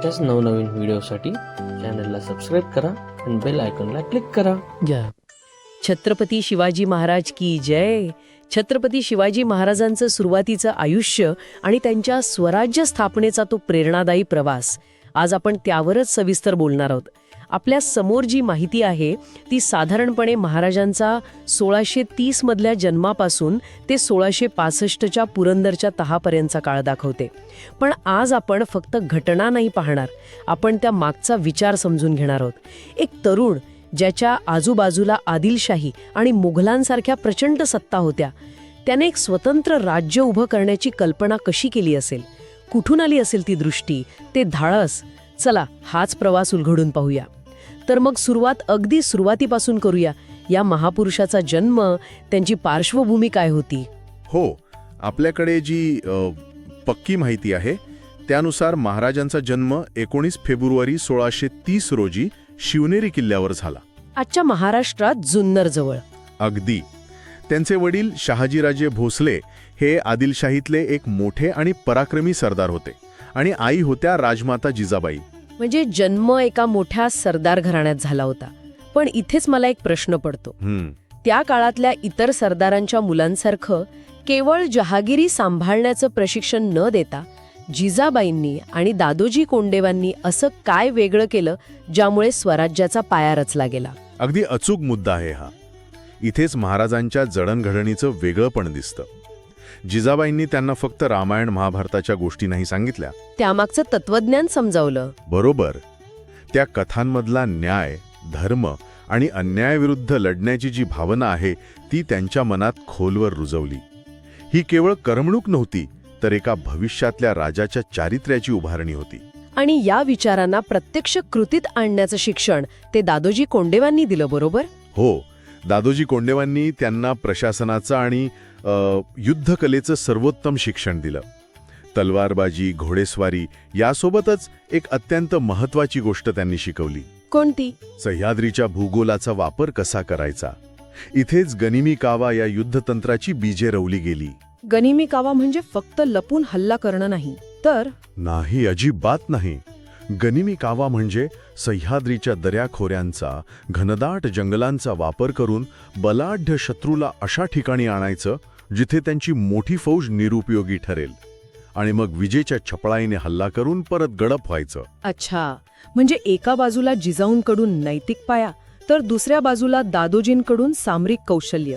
अशाच नवनवीन व्हिडिओसाठी चॅनलला सबस्क्राईब करा आणि बेल आयकॉनला क्लिक करा. छत्रपती शिवाजी महाराज की जय. छत्रपती शिवाजी महाराजांचं सुरुवातीचं आयुष्य आणि त्यांच्या स्वराज्य स्थापनेचा तो प्रेरणादायी प्रवास, आज आपण त्यावरच सविस्तर बोलणार आहोत. आपल्या समोर जी माहिती आहे ती साधारणपणे महाराजांचा 1630 मधल्या जन्मापासून ते 1665च्या पुरंदरच्या तहापर्यंतचा काळ दाखवते. पण आज आपण फक्त घटना नाही पाहणार, आपण त्या मागचा विचार समजून घेणार आहोत. एक तरुण ज्याच्या आजूबाजूला आदिलशाही आणि मुघलांसारख्या प्रचंड सत्ता होत्या, त्याने एक स्वतंत्र राज्य उभं करण्याची कल्पना कशी केली असेल, कुठून आली असेल ती दृष्टी, ते धाडस. चला हाच प्रवास उलगडून पाहूया. तर मग अगदी सुरुवातीपासून करूया. या महापुरुषाचा जन्म, त्यांची पार्श्वभूमी काय होती? हो, आपल्याकडे जी पक्की माहिती आहे त्यानुसार महाराजांचा जन्म 19 फेब्रुवारी 1630 रोजी शिवनेरी किल्ल्यावर झाला. आजच्या महाराष्ट्रात जुन्नर जवळ. अगदी. त्यांचे वडील शहाजीराजे भोसले हे आदिलशाहीतले एक मोठे आणि पराक्रमी सरदार होते आणि आई होत्या राजमाता जिजाबाई. म्हणजे जन्म एका मोठ्या सरदार घराण्यात झाला होता. पण इथेच मला एक प्रश्न पडतो. त्या काळातल्या इतर सरदारांच्या मुलांसारखं केवळ जहागिरी सांभाळण्याचं प्रशिक्षण न देता जिजाबाईंनी आणि दादोजी कोंडदेवांनी असं काय वेगळं केलं ज्यामुळे स्वराज्याचा पाया रचला गेला? अगदी अचूक मुद्दा आहे हा. इथेच महाराजांच्या जडणघडणीचं वेगळंपण दिसतं. जिजाबाईंनी त्यांना फक्त रामायण महाभारताच्या गोष्टी नाही सांगितल्या, त्यामागचं तत्वज्ञान समजावलं. बरोबर. त्या कथांमधला न्याय, धर्म आणि अन्यायाविरुद्ध लढण्याची जी भावना आहे ती त्यांच्या मनात खोलवर रुजवली. ही केवळ करमणूक नव्हती, तर एका भविष्यातल्या राजाच्या चारित्र्याची उभारणी होती. आणि या विचारांना प्रत्यक्ष कृतीत आणण्याचं शिक्षण ते दादोजी कोंडदेवांनी दिलं, बरोबर? हो, दादोजी कोंडदेवांनी त्यांना प्रशासनाचं आणि युद्धकलेचं सर्वोत्तम शिक्षण दिलं. तलवारबाजी, घोडेस्वारी यासोबतच एक अत्यंत महत्त्वाची गोष्ट त्यांनी शिकवली. कोणती? सह्याद्रीच्या भूगोलाचा वापर कसा करायचा. इथेच गनिमी कावा या युद्धतंत्राची बीजे रवली गेली. गनिमी कावा म्हणजे फक्त लपून हल्ला करणं नाही, तर? नाही, अजिबात नाही. गनिमी कावा म्हणजे सह्याद्रीच्या दऱ्याखोऱ्यांचा, घनदाट जंगलांचा वापर करून बलाढ्य शत्रूला अशा ठिकाणी आणायचं जिथे त्यांची मोठी फौज निरुपयोगी ठरेल आणि मग विजेच्या छपळाईने हल्ला करून परत गडप व्हायचं. अच्छा, म्हणजे एका बाजूला जिजाऊंकडून नैतिक पाया, तर दुसऱ्या बाजूला दादोजींकडून सामरिक कौशल्य.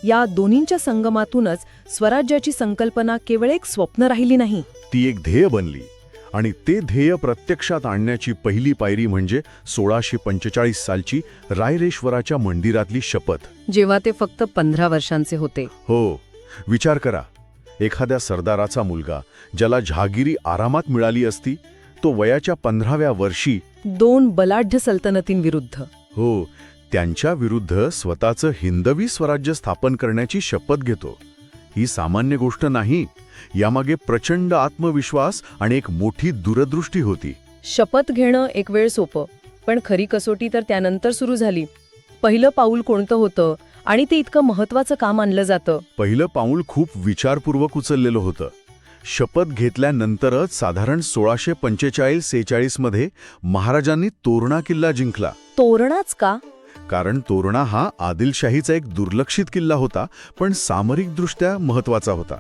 या दोन्हींच्या संगमातूनच स्वराज्याची संकल्पना केवळ एक स्वप्न राहिली नाही, ती एक ध्येय बनली. आणि ते ध्येय प्रत्यक्षात आणण्याची पहिली पायरी म्हणजे 1645 सालची रायरेश्वराच्या मंदिरातली शपथ, जेव्हा ते फक्त 15 वर्षांचे होते. हो, विचार करा. एखाद्या सरदाराचा मुलगा ज्याला जहागिरी आरामात मिळाली असती, तो वयाच्या 15व्या वर्षी 2 बलाढ्य सल्तनतींविरुद्ध, हो, त्यांच्या विरुद्ध स्वतःचं हिंदवी स्वराज्य स्थापन करण्याची शपथ घेतो. ही सामान्य गोष्ट नाही. यामागे प्रचंड आत्मविश्वास आणि एक मोठी दूरदृष्टी होती. शपथ घेणं एक वेळ सोपं, पण खरी कसोटी तर त्यानंतर सुरू झाली. पहिलं पाऊल कोणतं होतं आणि ते इतकं महत्वाचं काम आणलं जातं? पहिलं पाऊल खूप विचारपूर्वक उचललेलं होतं. शपथ घेतल्यानंतरच साधारण 1645-46 मध्ये महाराजांनी तोरणा किल्ला जिंकला. तोरणाच का? कारण तोरणा हा आदिलशाहीचा एक दुर्लक्षित किल्ला होता, पण सामरिकदृष्ट्या महत्वाचा होता.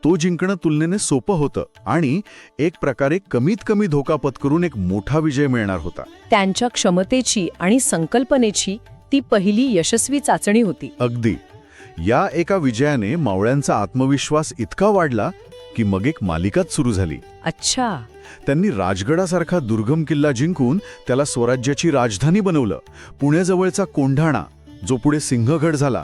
तो जिंकणं तुलनेने सोपं होतं आणि एक प्रकारे कमीत कमी धोका पत्करून एक मोठा विजय मिळणार होता. त्यांच्या क्षमतेची आणि संकल्पनेची ती पहिली यशस्वी चाचणी होती. अगदी. या एका विजयाने मावळ्यांचा आत्मविश्वास इतका वाढला की मग एक मालिकाच सुरू झाली. अच्छा. त्यांनी राजगडासारखा दुर्गम किल्ला जिंकून त्याला स्वराज्याची राजधानी बनवलं. पुण्याजवळचा कोंढाणा, जो पुढे सिंहगड झाला,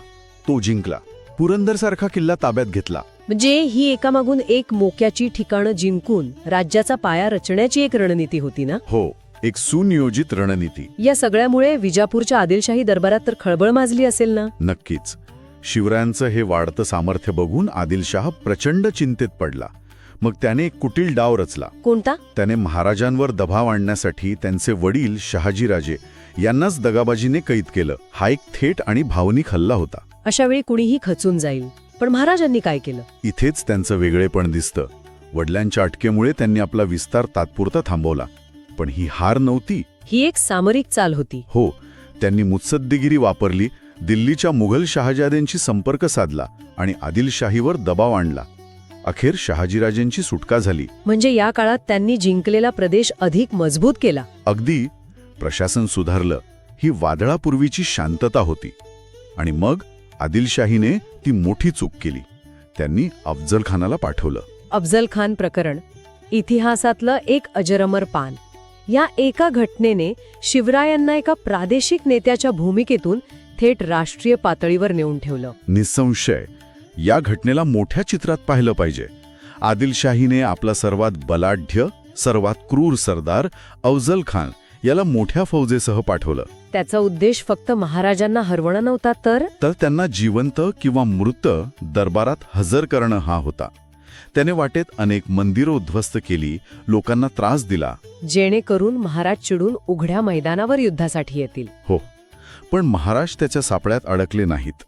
तो जिंकला. पुरंदरसारखा किल्ला ताब्यात घेतला. म्हणजे ही एकामागून एक मोक्याची ठिकाणं जिंकून राज्याचा पाया रचण्याची एक रणनीती होती ना? हो, एक सुनियोजित रणनीती. या सगळ्यामुळे विजापूरच्या आदिलशाही दरबारात तर खळबळ माजली असेल ना? नक्कीच. शिवरायांचं हे वाढतं सामर्थ्य बघून आदिलशाह प्रचंड चिंतेत पडला. मग त्याने एक कुटील डाव रचला. कोणता? त्याने महाराजांवर दबाव आणण्यासाठी त्यांचे वडील शहाजीराजे यांनाच दगाबाजीने कैद केलं. हा एक थेट आणि भावनिक हल्ला होता. अशा वेळी कुणीही खचून जाईल, पण महाराजांनी काय केलं? इथेच त्यांचं वेगळेपण दिसतं. वडिलांच्या अटकेमुळे त्यांनी आपला विस्तार तात्पुरता थांबवला. पण ही हार नव्हती. ही एक सामरिक चाल होती. हो, त्यांनी मुत्सद्देगिरी वापरली, दिल्लीच्या मुघल शहाजाद्यांशी संपर्क साधला आणि आदिलशाहीवर दबाव आणला. अखेर शहाजीराजेंची सुटका झाली. म्हणजे या काळात त्यांनी जिंकलेला प्रदेश अधिक मजबूत केला. अगदी. प्रशासन सुधारलं. ही वादळापूर्वीची शांतता होती. आणि मग आदिलशाहीने ती मोठी चूक केली. त्यांनी अफजल खानाला पाठवलं. अफजल खान प्रकरण इतिहासातलं एक अजरमर पान. या एका घटनेने शिवरायांना एका प्रादेशिक नेत्याच्या भूमिकेतून थेट राष्ट्रीय पातळीवर नेऊन ठेवलं. निसंशय या घटनेला मोठ्या चित्रात पाहिलं पाहिजे. आदिलशाहीने आपला सर्वात बलाढ्य, सर्वात क्रूर सरदार अफजल खान याला मोठ्या फौजेसह पाठवलं. त्याचा उद्देश फक्त महाराजांना हरवणं नव्हता, तर त्यांना जिवंत किंवा मृत दरबारात हजर करणं हा होता. त्याने वाटेत अनेक मंदिरं उद्ध्वस्त केली, लोकांना त्रास दिला. जेणेकरून महाराज चिडून उघड्या मैदानावर युद्धासाठी येतील. हो, पण महाराज त्याच्या सापळ्यात अडकले नाहीत.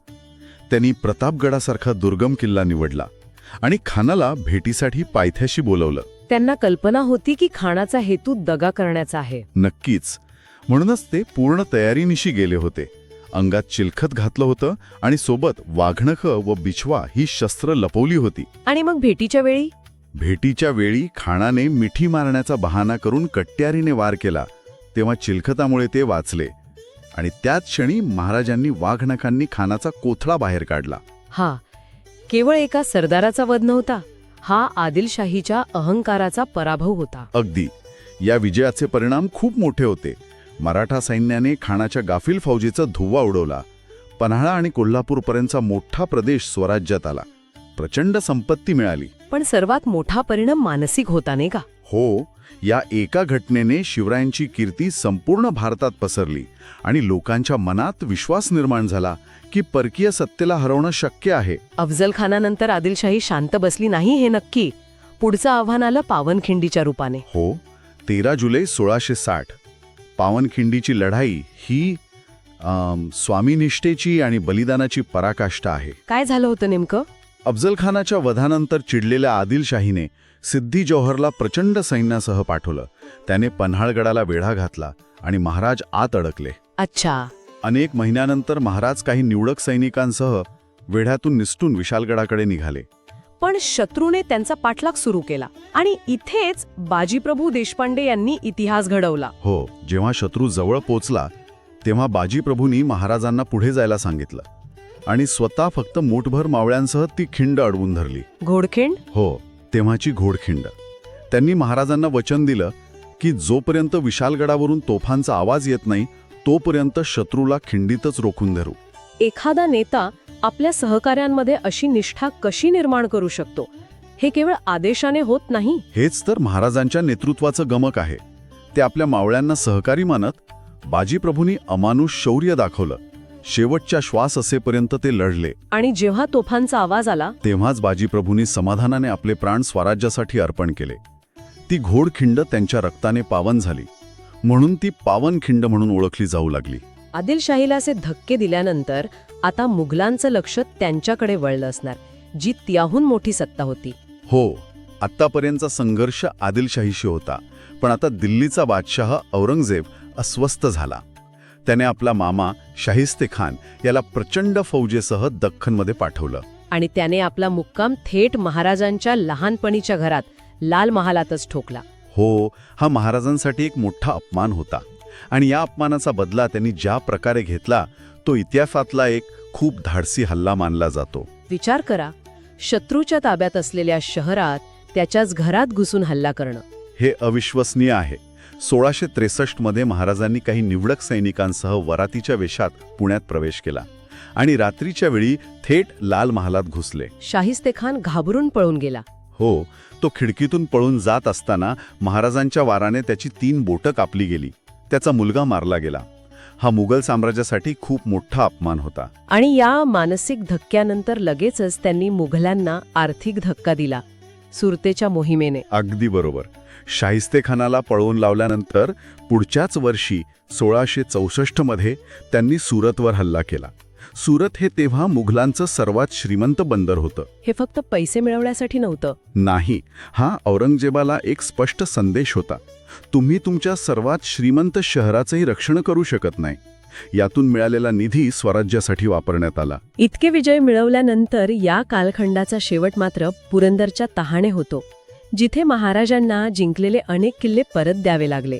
त्यांनी प्रतापगडासारखा दुर्गम किल्ला निवडला आणि खानाला भेटीसाठी पायथ्याशी बोलवलं. त्यांना कल्पना होती की खानाचा हेतू दगा करण्याचा आहे. नक्कीच. म्हणूनच ते पूर्ण तयारीनिशी गेले होते. अंगात चिलखत घातलं होतं आणि सोबत वाघनखं व बिछवा ही शस्त्र लपवली होती. आणि मग भेटीच्या वेळी खानाने मिठी मारण्याचा बहाणा करून कट्यारीने वार केला. तेव्हा चिलखतामुळे ते वाचले आणि त्याच क्षणी महाराजांनी वाघनखांनी खानाचा कोथळा बाहेर काढला. हा केवळ एका सरदाराचा वध नव्हता, हा आदिलशाहीच्या अहंकाराचा पराभव होता. अगदी. या विजयाचे परिणाम खूप मोठे होते. मराठा सैन्याने खानाच्या गाफील फौजेचा धुव्वा उडवला. पन्हाळा आणि कोल्हापूरपर्यंतचा मोठा प्रदेश स्वराज्यात आला. प्रचंड संपत्ती मिळाली. पण सर्वात मोठा परिणाम मानसिक होता, नाही का? हो, या एका घटनेने शिवरायांची कीर्ती संपूर्ण भारतात पसरली आणि लोकांच्या मनात विश्वास निर्माण झाला की परकीय सत्तेला हरवणं शक्य आहे. अफजल खानानंतर आदिलशाही शांत बसली नाही हे नक्की. पुढचं आव्हान आलं पावनखिंडीच्या रूपाने. हो, 13 जुलै 1660. पावनखिंडीची लढाई ही स्वामीनिष्ठेची आणि बलिदानाची पराकाष्ठा आहे. काय झालं होतं नेमकं? अफजल खानाच्या वधानंतर चिडलेल्या आदिलशाहीने सिद्दी जौहरला प्रचंड सैन्यासह पाठवलं. त्याने पन्हाळगडाला वेढा घातला आणि महाराज आत अडकले. अच्छा. अनेक महिन्यानंतर महाराज काही निवडक सैनिकांसह वेढ्यातून निसटून विशालगडाकडे निघाले. पण शत्रूने त्यांचा पाठलाग सुरू केला आणि इथेच बाजीप्रभू देशपांडे यांनी इतिहास घडवला. हो, जेव्हा शत्रू जवळ पोचला तेव्हा बाजीप्रभूंनी महाराजांना पुढे जायला सांगितलं आणि स्वतः फक्त मूठभर मावळ्यांसह ती खिंड अडवून धरली. घोडखिंड? हो, तेव्हाची घोडखिंड. त्यांनी महाराजांना वचन दिलं की जोपर्यंत विशालगडावरून तोफांचा आवाज येत नाही तोपर्यंत शत्रूला खिंडीतच रोखून धरू. एखादा नेता आपल्या सहकाऱ्यांमध्ये अशी निष्ठा कशी निर्माण करू शकतो? हे केवळ आदेशाने होत नाही. हेच तर महाराजांच्या नेतृत्वाचं गमक आहे. ते आपल्या मावळ्यांना सहकारी मानत बाजीप्रभूंनी अमानुष शौर्य दाखवलं. शेवटच्या श्वास असेपर्यंत ते लढले. आणि जेव्हा तोफांचा आवाज आला तेव्हाच बाजीप्रभूंनी समाधानाने आपले प्राण स्वराज्यासाठी अर्पण केले. ती घोडखिंड त्यांच्या रक्ताने पावन झाली, म्हणून ती पावनखिंड म्हणून ओळखली जाऊ लागली. आदिलशाहीला असे धक्के दिल्यानंतर आता मुघलांचं लक्ष त्यांच्याकडे वळलं असणार, जी त्याहून मोठी सत्ता होती. हो, आत्तापर्यंतचा संघर्ष आदिलशाहीशी होता, पण आता दिल्लीचा बादशाह औरंगजेब अस्वस्थ झाला. त्याने आपला मामा शाहिस्ते खान याला प्रचंड फौजेसह दख्खनमध्ये पाठवलं. आणि त्याने आपला मुक्काम थेट महाराजांच्या लहानपणीच्या घरात लाल महालातच ठोकला. हो, हा महाराजांसाठी एक मोठा अपमान होता आणि या अपमानाचा बदला त्यांनी ज्या प्रकारे घेतला तो इतिहासातला एक खूप धाडसी हल्ला मानला जातो. विचार करा, शत्रूच्या ताब्यात असलेल्या शहरात त्याच्याच घरात घुसून हल्ला करणं. हे अविश्वसनीय आहे. 1663 मध्ये महाराजांनी काही निवडक सैनिकांसह वरातीच्या वेशात पुण्यात प्रवेश केला आणि रात्रीच्या वेळी थेट लाल महालात घुसले. शाहिस्ते खान घाबरून पळून गेला. हो, तो खिडकीतून पळून जात असताना महाराजांच्या वाराने त्याची 3 बोटं कापली गेली. त्याचा मुलगा मारला गेला. हा मुघल साम्राज्यासाठी खूप मोठा अपमान होता. आणि या मानसिक धक्क्यानंतर लगेचच त्यांनी मुघलांना आर्थिक धक्का दिला, सुरतेच्या मोहिमेने. अगदी बरोबर. शाहिस्ते खानाला पळवून लावल्यानंतर पुढच्याच वर्षी 1664 मध्ये त्यांनी सुरतवर हल्ला केला. सुरत हे तेव्हा मुघलांचं सर्वात श्रीमंत बंदर होतं. हे फक्त पैसे मिळवण्यासाठी नव्हतं. नाही, हा औरंगजेबाला एक स्पष्ट संदेश होता. तुम्ही तुमच्या सर्वात श्रीमंत शहराचंही रक्षण करू शकत नाही. यातून मिळालेला निधी स्वराज्यासाठी वापरण्यात आला. इतके विजय मिळवल्यानंतर या कालखंडाचा शेवट मात्र पुरंदरच्या तहाने होतो, जिथे महाराजांना जिंकलेले अनेक किल्ले परत द्यावे लागले.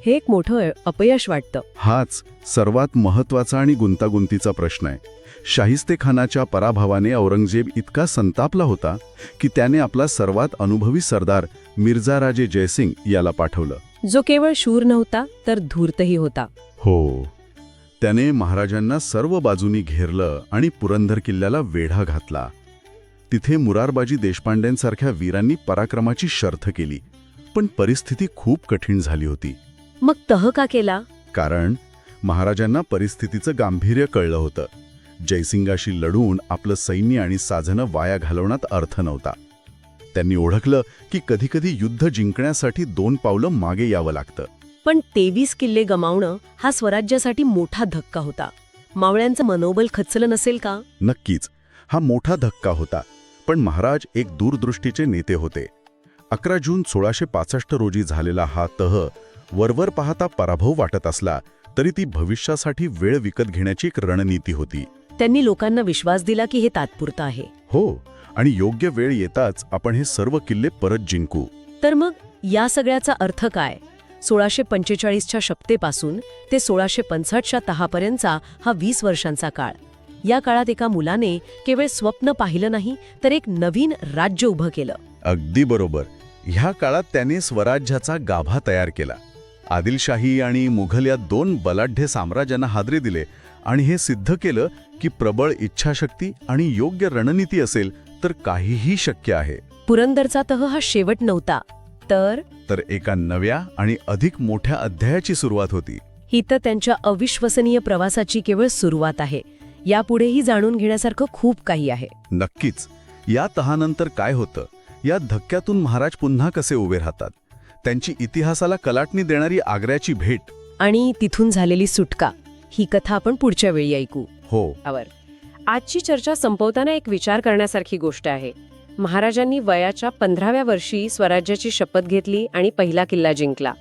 हे एक मोठं अपयश वाटतं. हाच सर्वात महत्त्वाचा आणि गुंतागुंतीचा प्रश्न आहे. शाहिस्तेखानाच्या पराभवाने औरंगजेब इतका संतापला होता की त्याने आपला सर्वात अनुभवी सरदार मिर्झा राजे जयसिंग याला पाठवलं, जो केवळ शूर नव्हता तर धूर्तही होता. हो, त्याने महाराजांना सर्व बाजूनी घेरलं आणि पुरंदर किल्ल्याला वेढा घातला. तिथे मुरारबाजी देशपांडेंसारख्या वीरांनी पराक्रमाची शर्थ केली. पण परिस्थिती खूप कठीण झाली होती. मग तह का केला? कारण महाराजांना परिस्थितीचं गांभीर्य कळलं होतं. जयसिंगाशी लढून आपलं सैन्य आणि साधनं वाया घालवण्यात अर्थ नव्हता. त्यांनी ओळखलं की कधीकधी युद्ध जिंकण्यासाठी 2 पावलं मागे यावं लागतं. पण 23 किल्ले गमावणं हा स्वराज्यासाठी मोठा धक्का होता. मावळ्यांचं मनोबल खचलं नसेल का? नक्कीच, हा मोठा धक्का होता. पण महाराज एक दूरदृष्टीचे नेते होते. 11 जून 1665 रोजी झालेला हा तह वरवर पाहता पराभव वाटत असला तरी ती भविष्यासाठी वेळ विकत घेण्याची एक रणनीती होती. त्यांनी लोकांना विश्वास दिला की हे तात्पुरतं आहे. हो, आणि योग्य वेळ येताच आपण हे सर्व किल्ले परत जिंकू. तर मग या सगळ्याचा अर्थ काय? 1645च्या शपथेपासून ते 1665च्या तहापर्यंतचा हा 20 वर्षांचा काळ. या काळात एका मुलाने केवळ स्वप्न पाहिलं नाही तर एक नवीन राज्य उभं केलं. अगदी बरोबर. ह्या काळात त्याने स्वराज्याचा गाभा तयार केला. आदिलशाही आणि मुघल या 2 बलाढ्य साम्राज्यांना हादरे दिले आणि हे सिद्ध केलं की प्रबळ इच्छाशक्ती आणि योग्य रणनीती असेल तर काहीही शक्य आहे. पुरंदरचा तह हा शेवट नव्हता, तर एका नव्या आणि अधिक मोठ्या अध्यायाची सुरुवात होती. ही तर त्यांच्या अविश्वसनीय प्रवासाची केवळ सुरुवात आहे. यापुढेही जाणून घेण्यासारखं खूप काही आहे. नक्कीच. या तहानंतर काय होतं? या धक्क्यातून महाराज पुन्हा कसे उभे राहतात? त्यांची इतिहासाला कलाटणी देणारी आग्र्याची भेट आणि तिथून झालेली सुटका, ही कथा आपण पुढच्या वेळी ऐकू. हो. आजची चर्चा संपवताना एक विचार करण्यासारखी गोष्ट आहे. महाराजांनी वयाच्या 15व्या वर्षी स्वराज्याची शपथ घेतली आणि पहिला किल्ला जिंकला.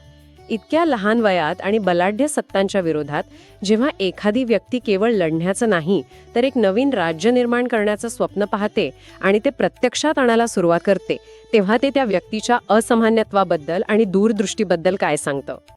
इतक्या लहान वयात आणि बलाढ्य सत्तांच्या विरोधात जेव्हा एखादी व्यक्ती केवळ लढण्याचं नाही तर एक नवीन राज्य निर्माण करण्याचं स्वप्न पाहते आणि ते प्रत्यक्षात आणायला सुरुवात करते, तेव्हा ते त्या व्यक्तीच्या असामान्यत्वाबद्दल आणि दूरदृष्टीबद्दल काय सांगतं?